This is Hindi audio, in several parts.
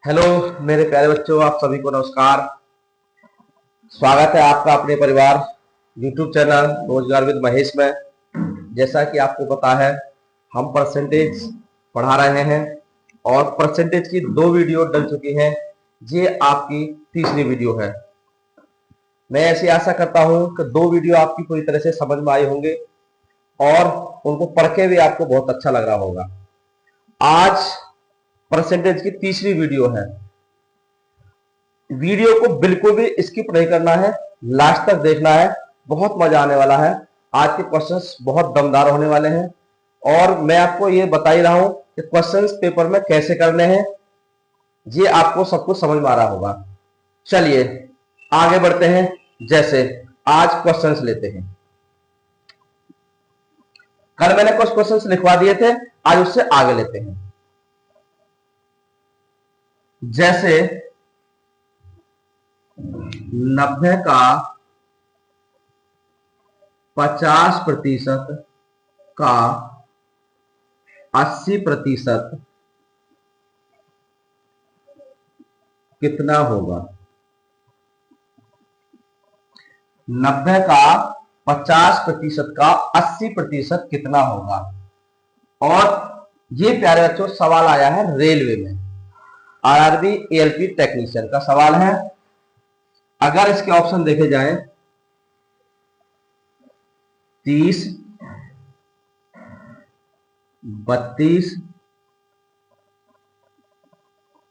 हेलो मेरे प्यारे बच्चों, आप सभी को नमस्कार। स्वागत है आपका अपने परिवार YouTube चैनल रोजगार विद महेश में। जैसा कि आपको पता है, हम परसेंटेज पढ़ा रहे हैं और परसेंटेज की 2 वीडियो डल चुकी हैं। ये आपकी तीसरी वीडियो है। मैं ऐसी आशा करता हूं कि 2 वीडियो आपकी पूरी तरह से समझ में आई होंगे और उनको पढ़ के भी आपको बहुत अच्छा लग रहा होगा। आज परसेंटेज की तीसरी वीडियो है। वीडियो को बिल्कुल भी स्किप नहीं करना है, लास्ट तक देखना है। बहुत मजा आने वाला है। आज के क्वेश्चंस बहुत दमदार होने वाले हैं और मैं आपको ये बता ही रहा हूं कि क्वेश्चंस पेपर में कैसे करने हैं। ये आपको सब कुछ समझ में आ रहा होगा। चलिए आगे बढ़ते हैं। जैसे आज क्वेश्चंस लेते हैं। कल मैंने कुछ क्वेश्चंस लिखवा दिए थे, आज उससे आगे लेते हैं। जैसे 90 का 50% का 80% कितना होगा। 90 का 50% का 80% कितना होगा। और ये प्यारे बच्चों सवाल आया है रेलवे में, आरआरबी एएलपी टेक्नीशियन का सवाल है। अगर इसके ऑप्शन देखे जाएं 30, 32,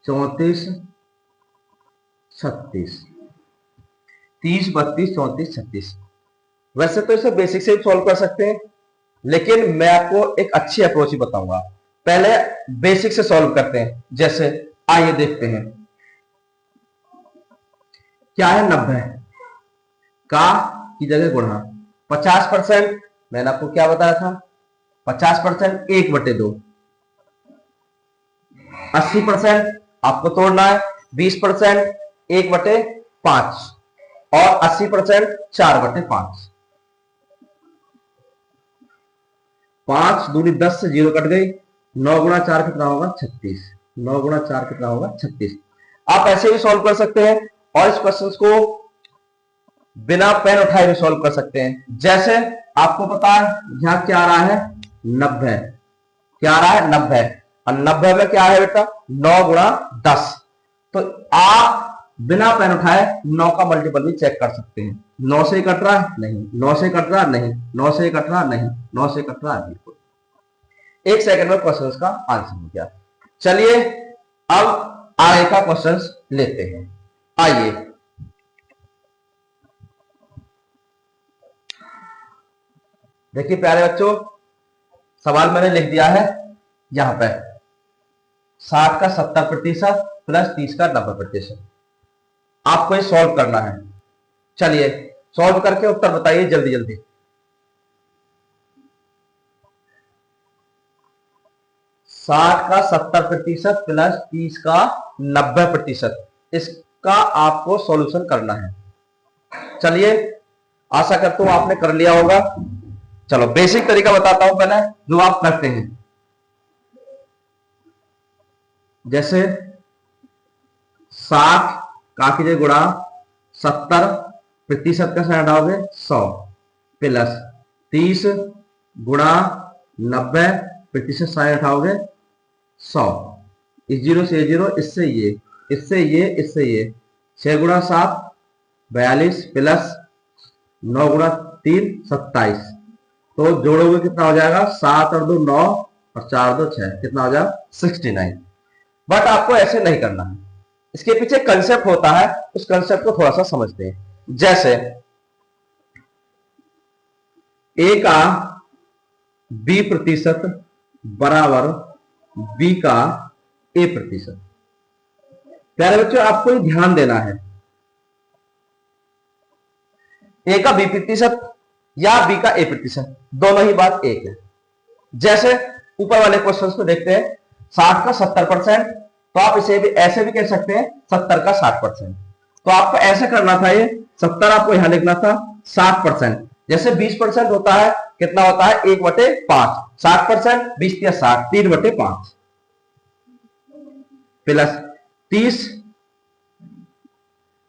34, 36, 30, 32, 34, 36। वैसे तो इसे बेसिक से भी सॉल्व कर सकते हैं, लेकिन मैं आपको एक अच्छी अप्रोच ही बताऊंगा। पहले बेसिक से सॉल्व करते हैं। जैसे आइए देखते हैं क्या है। 90 का की जगह गुणा 50%। मैंने आपको क्या बताया था, 50% 1/2। 80% आपको तोड़ना है, 20% 1/5 और 80% 4/5। 5 दूनी 10 से 0 कट गई। 9 गुणा 4 कितना होगा, 36। 9 गुणा 4 कितना होगा, 36। आप ऐसे भी सॉल्व कर सकते हैं और इस क्वेश्चन को बिना पेन उठाए भी सॉल्व कर सकते हैं। जैसे आपको पता है यहां क्या आ रहा है, 90। क्या आ रहा है, 90। और 90 में क्या है बेटा, 9 गुणा 10। तो आप बिना पेन उठाए 9 का मल्टीपल भी चेक कर सकते हैं। 9 से कट रहा है, नहीं। 9 से कट रहा, नहीं। 9 से कट रहा, नहीं। 9 से कट रहा, बिल्कुल। 1 सेकंड में क्वेश्चन का आंसर हो गया। चलिए अब आगे का क्वेश्चन लेते हैं। आइए देखिए प्यारे बच्चों, सवाल मैंने लिख दिया है यहां पे। 60 का 70% प्लस 30 का 90%। आपको ये सॉल्व करना है। चलिए सॉल्व करके उत्तर बताइए जल्दी जल्दी। 60 का 70% प्लस 30 का 90%, इसका आपको सॉल्यूशन करना है। चलिए आशा करता हूं आपने कर लिया होगा। चलो बेसिक तरीका बताता हूं पहले जो आप करते हैं। जैसे 60 का कीजिए गुणा 70% का साइन हटाओगे 100 प्लस 30 गुणा 90% साइन हटाओगे 100। इस 0 से 0, इससे ये, इससे ये, इससे ये। 6 गुणा 7 42 प्लस 9 गुणा 3 27। तो जोड़ोगे कितना हो जाएगा, 7 और 2 9 और 4 2 6, कितना हो जाएगा 69। बट आपको ऐसे नहीं करना है, इसके पीछे कंसेप्ट होता है, उस कंसेप्ट को थोड़ा सा समझते हैं। जैसे ए का B% बराबर B का A%। प्यारे बच्चों आपको ध्यान देना है, ए का B% या B का A%, दोनों ही बात एक है। जैसे ऊपर वाले क्वेश्चंस को देखते हैं, 60 का 70%, तो आप इसे भी ऐसे भी कह सकते हैं 70 का 60%। तो आपको ऐसे करना था, ये 70 आपको यहां लिखना था, 60%। जैसे 20% होता है, कितना होता है 1/5। 60% 20 या 60, 3/5 प्लस 30,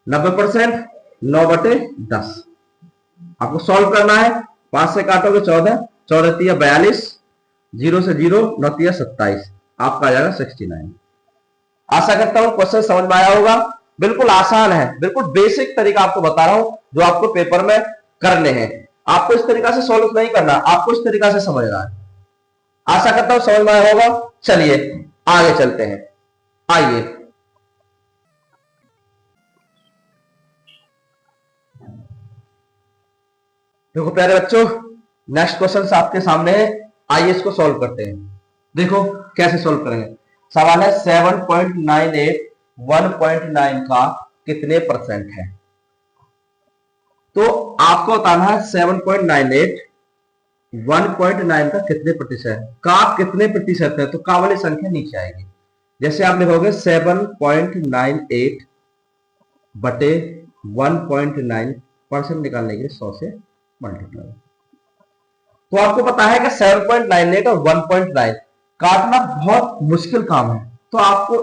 90%, 9/10 आपको सॉल्व करना है। 5 से काटोगे 14, 14 3 42, 0 से 0, 9 3 27, आपका आ जाएगा 69। आशा करता हूं क्वेश्चन समझ में आया होगा। बिल्कुल आसान है, बिल्कुल बेसिक तरीका आपको बता रहा हूं जो आपको पेपर में करने हैं। आपको इस तरीका से सॉल्व नहीं करना, आपको इस तरीका से समझना है। आशा करता हूं समझ में आया होगा। चलिए आगे चलते हैं। आइए देखो प्यारे बच्चों, नेक्स्ट क्वेश्चन आपके सामने है। आइए इसको सॉल्व करते हैं। देखो कैसे सॉल्व करेंगे। सवाल है 7.98 1.9 का कितने परसेंट है। तो आपको बताना है 7.98 1.9 का कितने प्रतिशत, का कितने प्रतिशत है। तो का वाली संख्या नीचे आएगी। जैसे आप लिखोगे 7.98 बटे 1.9% निकालने के लिए 100 से मल्टीप्लाई। तो आपको पता है कि 7.98 और 1.9 काटना बहुत मुश्किल काम है। तो आपको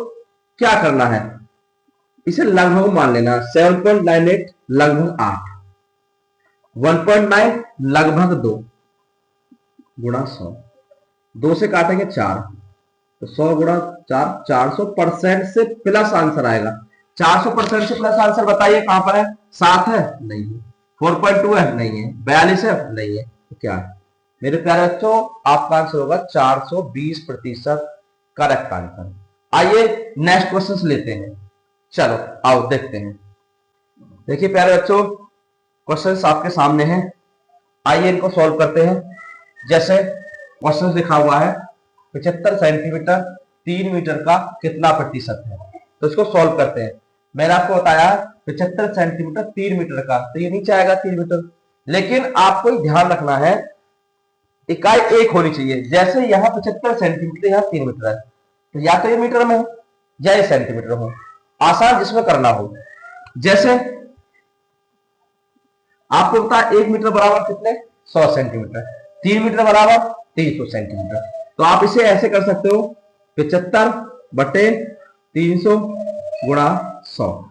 क्या करना है, इसे लगभग मान लेना। 7.98 लगभग 8, 1.9 लगभग 2 गुणा 100, 2 से काटेंगे 4, तो 100 गुणा 4, 400% से प्लस आंसर आएगा। 400% से प्लस आंसर बताइए कहां पर है। 7 है, नहीं है। 4.2 है, नहीं है। 42 है, नहीं है। तो क्या है मेरे प्यारे बच्चों, आपका आंसर होगा 420% करेक्ट आंसर। आइए नेक्स्ट क्वेश्चन लेते हैं। चलो आओ देखते हैं। देखिए प्यारे बच्चों, क्वेश्चंस आपके सामने हैं। आइए इनको सॉल्व करते हैं। जैसे क्वेश्चन लिखा हुआ है 75 सेंटीमीटर 3 मीटर का कितना प्रतिशत है। तो इसको सॉल्व करते हैं। मैंने आपको बताया 75 सेंटीमीटर 3 मीटर का, तो ये नीचे आएगा 3 मीटर। लेकिन आपको ध्यान रखना है इकाई एक होनी चाहिए। जैसे यहाँ 75 सेंटीमीटर, यहाँ 3 मीटर है, तो या तो ये मीटर में हो या ये सेंटीमीटर हो, आसान जिसमें करना हो। जैसे आपको पता है 1 मीटर बराबर कितने 100 सेंटीमीटर, 3 मीटर बराबर 300 सेंटीमीटर। तो आप इसे ऐसे कर सकते हो 75 बटे 300 गुणा 100,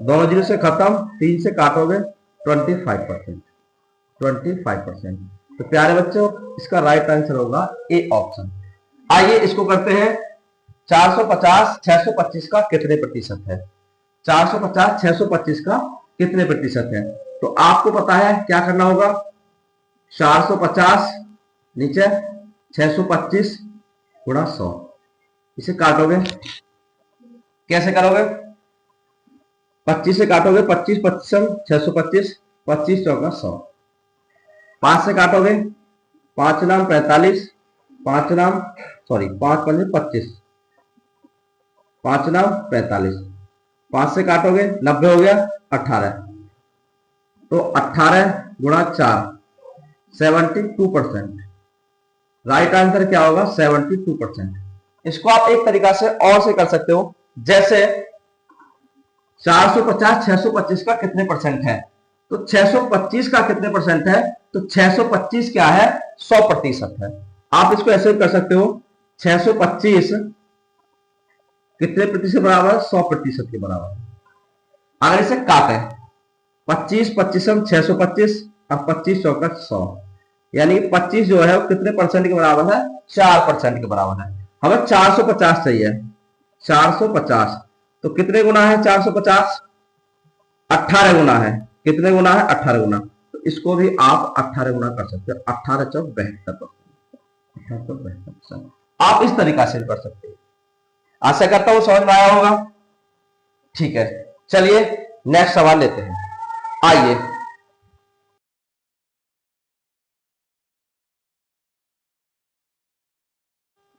दोनों जीरो से खत्म, 3 से काटोगे 25%। तो प्यारे बच्चों इसका राइट आंसर होगा ए ऑप्शन। आइए इसको करते हैं। 450 625 का कितने प्रतिशत है। 450 625 का कितने प्रतिशत है। तो आपको पता है क्या करना होगा। 450 नीचे 625 गुणा 100, इसे काटोगे, कैसे करोगे। 25 से काटोगे, 25 25 625, 25 चौका 100। 5 से काटोगे, 5 नाम 45, 5 नाम 5 पंजे 25, 5 नाम 45, 5 से काटोगे 90 हो गया 18। तो 18 गुणा 4 72%। राइट आंसर क्या होगा 72%। इसको आप एक तरीका से और से कर सकते हो। जैसे 450 625 का कितने परसेंट है। तो 625 का कितने परसेंट है। तो 625 क्या है 100% है। आप इसको ऐसे कर सकते हो 625 कितने प्रतिशत बराबर 100% के बराबर। अगर इसे काटे 25 25 625 और 25 चौका 100, यानी 25 जो है वो कितने परसेंट के बराबर है 4% के बराबर है। हमें 450 चाहिए। 450 तो कितने गुना है 450, 18 गुना है। कितने गुना है 18 गुना। तो इसको भी आप 18 गुना कर सकते हो। 18 चौक 72%। आप इस तरीका से कर सकते हो। आशा करता हूं समझ में आया होगा। ठीक है, चलिए नेक्स्ट सवाल लेते हैं। आइए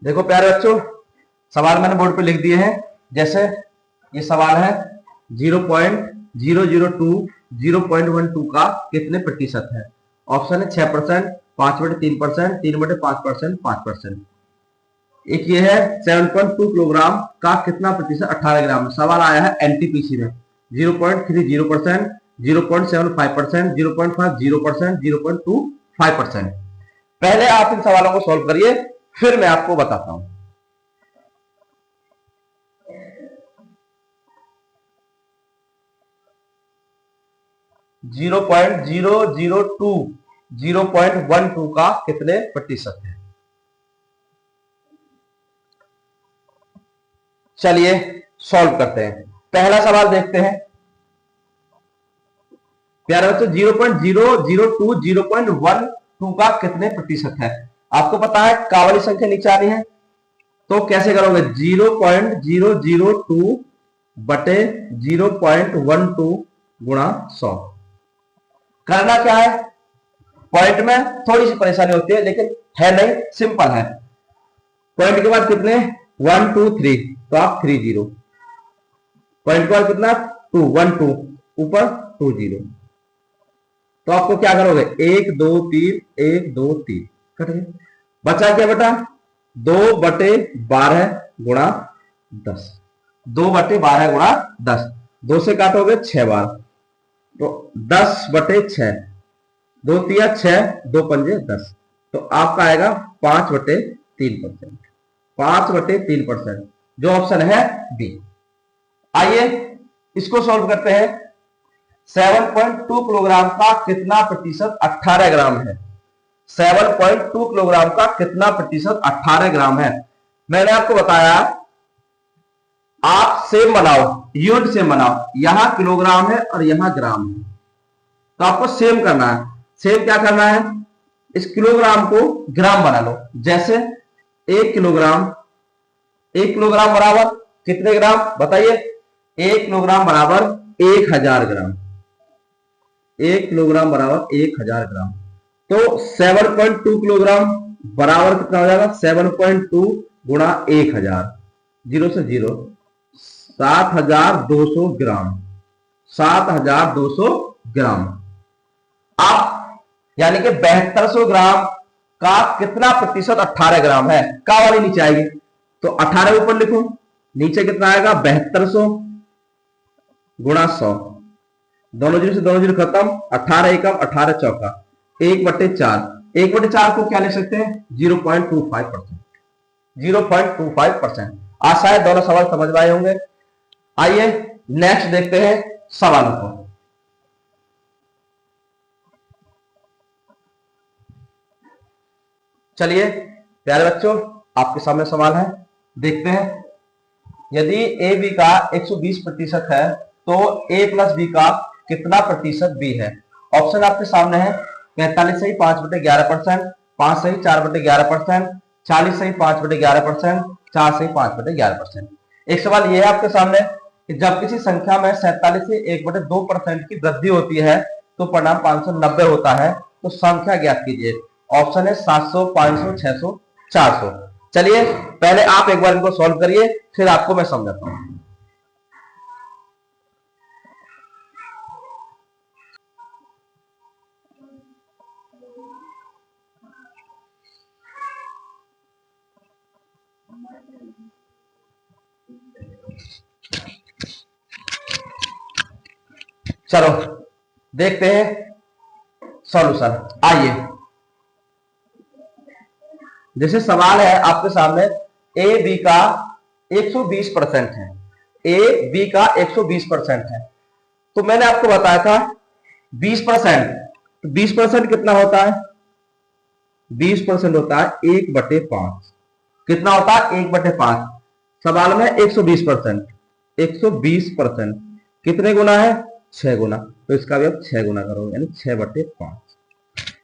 देखो प्यारे बच्चों, सवाल मैंने बोर्ड पे लिख दिए हैं। जैसे ये सवाल है 0.002 0.12 का कितने प्रतिशत है। ऑप्शन है 6%, 5/3%, 3/5%, 5%। एक ये है 7.2 किलोग्राम का कितना प्रतिशत 18 ग्राम में। सवाल आया है एनटीपीसी में 0.30%, 0.75%, 0.50%, 0.25%। पहले आप इन सवालों को सॉल्व करिए, फिर मैं आपको बताता हूं। 0.002 0.12 का कितने प्रतिशत है। चलिए सॉल्व करते हैं। पहला सवाल देखते हैं प्यारे बच्चों, 0.002 0.12 का कितने प्रतिशत है। आपको पता है का वाली संख्या नीचे आ रही है, तो कैसे करोगे 0.002 बटे 0.12 गुणा 100। करना क्या है, पॉइंट में थोड़ी सी परेशानी होती है लेकिन है नहीं, सिंपल है। पॉइंट के बाद कितने 1 2 3, तो आप 30, पॉइंट के बाद कितना 2 1 2 ऊपर 2 0, तो आपको क्या करोगे 1 2 3 1 2 3 कट गए। बचा क्या बेटा 2 बटे 12 गुणा 10, 2 बटे 12 गुणा 10, 2 से काटोगे 6 बार, तो 10 बटे 6, 2 तिया 6 2 पंजे 10, तो आपका आएगा 5 बटे 3%, 5 बटे 3%, जो ऑप्शन है बी। आइए इसको सॉल्व करते हैं। 7.2 किलोग्राम का कितना प्रतिशत 18 ग्राम है। 7.2 किलोग्राम का कितना प्रतिशत 18 ग्राम है। मैंने आपको बताया आप सेम बनाओ, यूनिट सेम बनाओ, यहां किलोग्राम है और यहां ग्राम है, तो आपको सेम करना है। सेम क्या करना है, इस किलोग्राम को ग्राम बना लो। जैसे 1 किलोग्राम, 1 किलोग्राम बराबर कितने ग्राम बताइए, 1 किलोग्राम बराबर 1000 ग्राम, 1 किलोग्राम बराबर 1000 ग्राम, तो 7.2 किलोग्राम बराबर कितना हो जाएगा 7.2 गुणा 1000, 0 से 0, 7200 ग्राम, 7200 ग्राम। आप यानी कि 7200 ग्राम का कितना प्रतिशत 18 ग्राम है, का वाली नीचे आएगी, तो 18 ऊपर लिखो, नीचे कितना आएगा 7200 गुणा 100, दोनों जीरो से दोनों जीरो खत्म, 18 एकम 18 चौका, 1/4, 1/4 को क्या लिख सकते हैं 0.25%, 0.25%। आज शायद दोनों सवाल समझ में आए होंगे। आइए नेक्स्ट देखते हैं सवालों को। चलिए प्यारे बच्चों, आपके सामने सवाल है, देखते हैं। यदि ए बी का 120% है तो ए प्लस बी का कितना प्रतिशत बी है। ऑप्शन आपके सामने है 45 सही 5/11%, 5 सही 4/11%, 40 सही 5/11%, 4 सही 5/11%। एक सवाल यह है आपके सामने कि जब किसी संख्या में 47 से 1/2% की वृद्धि होती है तो परिणाम 590 होता है, तो संख्या ज्ञात कीजिए। ऑप्शन है 700, 500, 600, 400। चलिए पहले आप एक बार इनको सॉल्व करिए, फिर आपको मैं समझाता हूं। चलो देखते हैं सॉल्यूशन। आइए, जैसे सवाल है आपके सामने ए बी का 120% है, ए बी का 120% है, तो मैंने आपको बताया था 20%, तो 20% कितना होता है 20% होता है 1/5। कितना होता है 1/5। सवाल में 120%, 120% कितने गुना है 6 गुना, तो इसका भी आप 6 गुना करोगे यानी 6/5।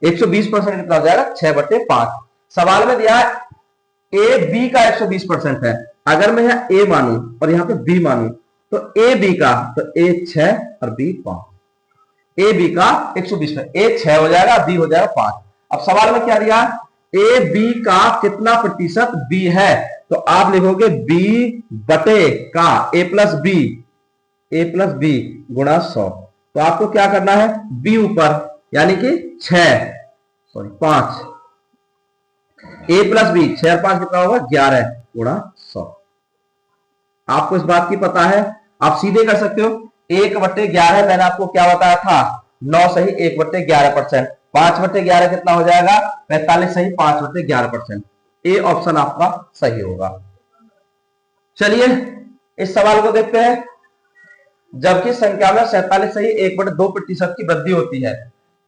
120% कितना हो जाएगा 6/5। सवाल में दिया है ए बी का 120% है, अगर मैं यहां ए मानूं और यहां पे बी मानूं तो ए बी का, तो ए 6 और बी 5, ए बी का 120 में ए 6 हो जाएगा, बी हो जाएगा 5। अब सवाल में क्या दिया ए बी का कितना प्रतिशत बी है, तो आप लिखोगे बी बटे का ए प्लस बी गुणा 100। तो आपको क्या करना है बी ऊपर यानी कि 5, ए प्लस बी 6 और 5 कितना होगा 11 गुणा 100। आपको इस बात की पता है, आप सीधे कर सकते हो 1/11। मैंने आपको क्या बताया था 9 सही 1/11%, 5/11 कितना हो जाएगा 45 सही 5/11%। ए ऑप्शन आपका सही होगा। चलिए इस सवाल को देखते हैं। जबकि संख्या में 47 से ही 1/2% की वृद्धि होती है।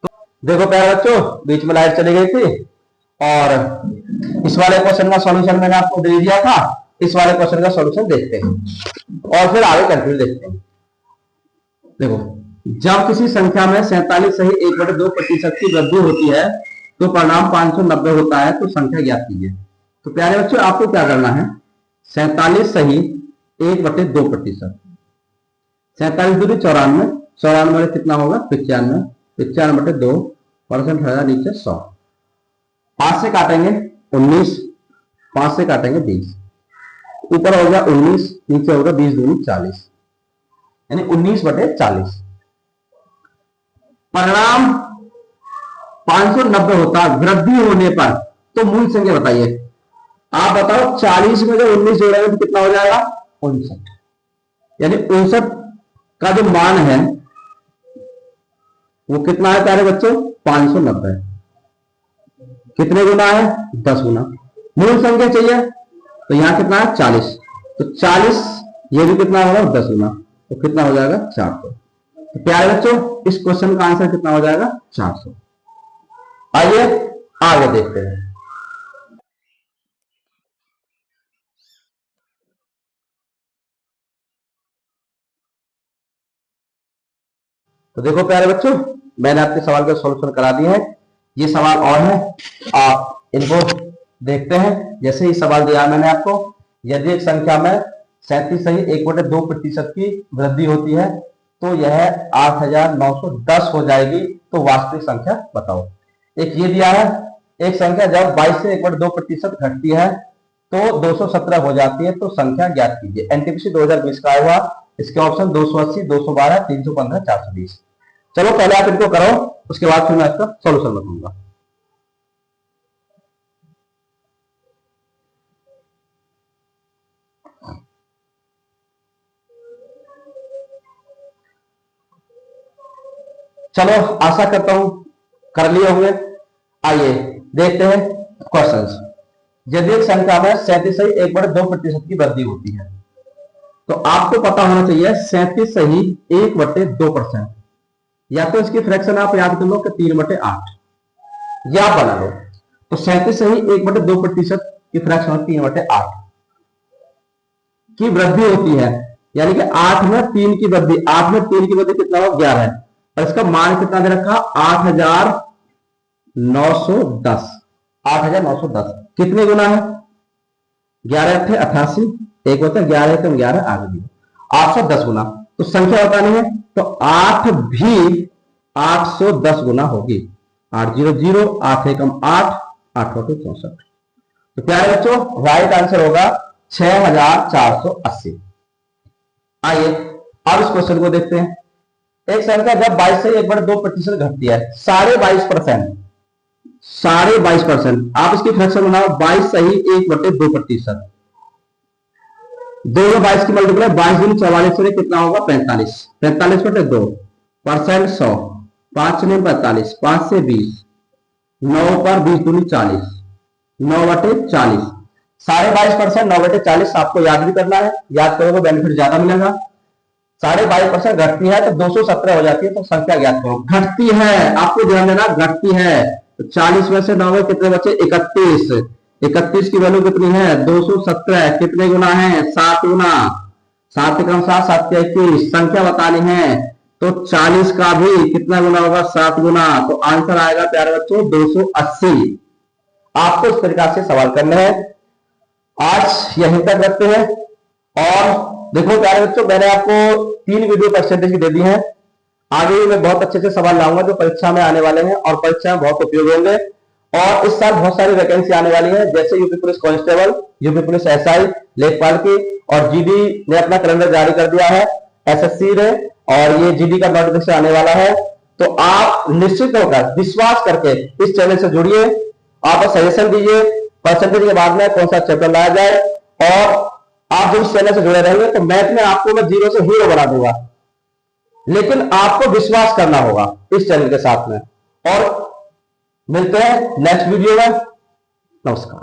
तो देखो प्यारे बच्चों, बीच में लाइट चली गई थी और इस वाले क्वेश्चन का सॉल्यूशन मैंने आपको दे दिया था। इस वाले क्वेश्चन का सॉल्यूशन देखते हैं और फिर आगे कंटिन्यू देखते हैं। देखो, जब किसी संख्या में 47 सही 1/2% की वृद्धि होती है तो परिणाम 590 होता है, तो संख्या ज्ञात कीजिए। तो प्यारे बच्चों, आपको क्या करना है, 47 सही 1/2%, 47 दूनी 94, 94 कितना होगा 95, 95/2% है नीचे 100, 5 से काटेंगे 19, 5 से काटेंगे 20, ऊपर हो गया 19, नीचे होगा 20 दूनी 40, यानी 19/40। परिणाम 590 होता है वृद्धि होने पर। तो मूल संख्या बताइए, आप बताओ 40 में जब 19 जोड़ेंगे तो कितना हो जाएगा 59, यानी 59 का जो मान है वो कितना है प्यारे बच्चों 590, कितने गुना है 10 गुना। मूल संख्या चाहिए तो यहां कितना है 40, तो 40 ये भी कितना होगा 10 गुना, तो कितना हो जाएगा 400। तो प्यारे बच्चों, इस क्वेश्चन का आंसर कितना हो जाएगा 400। आइए आगे देखते हैं। तो देखो प्यारे बच्चों, मैंने आपके सवाल का सॉल्यूशन करा दिया है। ये सवाल और है, आप इनको देखते हैं। जैसे ही सवाल दिया मैंने आपको, यदि एक संख्या में 37 सही 1/2% की वृद्धि होती है तो यह 8910 हो जाएगी, तो वास्तविक संख्या बताओ। एक ये दिया है, एक संख्या जब 22 से 1/2% घटती है तो 217 हो जाती है, तो संख्या ज्ञात कीजिए। एनटीपीसी 2020 का आया हुआ, इसके ऑप्शन 280, 212, 315, 420। चलो पहले आप इनको करो, उसके बाद फिर मैं इसका सॉल्यूशन बताऊंगा। चलो, आशा करता हूं कर लिए होंगे। आइए देखते हैं क्वेश्चंस। यदि एक संख्या में 37 सही 1/2% की वृद्धि होती है तो आपको पता होना चाहिए 37 सही 1/2%, या तो इसकी फ्रैक्शन आप याद कर लो कि 3/8, या बना लो। तो 37 सही 1/2% की फ्रैक्शन 3/8 की वृद्धि होती है, यानी कि 8 में 3 की वृद्धि, 8 में 3 की वृद्धि कितना हो 11 है, और इसका मान कितना दे रखा 8910, 8910 कितने गुना है 11 अट्ठे 88, एक होता है 11 एकम 11 आगे भी 810 गुना। तो संख्या बतानी है तो 8 भी 810 गुना होगी। 800, 8 एकम 8, 8 होते 64। तो प्यारे बच्चों, राइट आंसर होगा 6480। आइए अब इस क्वेश्चन को देखते हैं। एक संख्या जब 22 से 1/2% घटती है, 22.5%, 22.5%, आप इसकी फ्रैक्शन बनाओ 22 सही 1/2%, दोनों 22 की मल्टीप्लाई 22 दूनी 44 से कितना होगा 45, 45/2%, 100, 5 ने 45, 5 से 20, 9 पर 20 दूनी 40, 9/40, 22.5%, 9/40 आपको याद भी करना है, याद करोगे बेनिफिट ज्यादा मिलेगा। 22.5% घटती है तो 217 हो जाती है, तो संख्या ज्ञात करो। घटती है, आपको ध्यान देना, घटती है। तो 40 में से 9 कितने बचे 31, 31 की वैल्यू कितनी है 217, कितने गुना है 7 गुना, 7 कम 7, 7 के 21, संख्या बतानी है तो 40 का भी कितना गुना होगा 7 गुना, तो आंसर आएगा प्यारे बच्चों 280। आपको इस तरीका से सवाल करने हैं। आज यहीं तक रखते हैं। और देखो प्यारे बच्चों, मैंने आपको 3 वीडियो परसेंटेज की दे दी है। आगे भी मैं बहुत अच्छे से सवाल लाऊंगा जो परीक्षा में आने वाले हैं और परीक्षा में बहुत उपयोग होंगे। और इस साल बहुत सारी वैकेंसी आने वाली है, जैसे UP police constable, UP police SI, लेखपाल की, और जीडी ने अपना कैलेंडर जारी कर दिया है, एसएससी ने, और ये जीडी का नोटिफिकेशन आने वाला है। तो आप निश्चित होकर विश्वास करके इस चैनल से जुड़िए, आप सजेशन दीजिए परसेंटेज के बाद में कौन सा चैप्टर लाया जाए, और आप जब इस चैनल से जुड़े रहेंगे तो मैथ में आपको मैं 0 से हीरो बना दूंगा। लेकिन आपको विश्वास करना होगा इस चैनल के साथ में। और मिलते हैं नेक्स्ट वीडियो में। नमस्कार।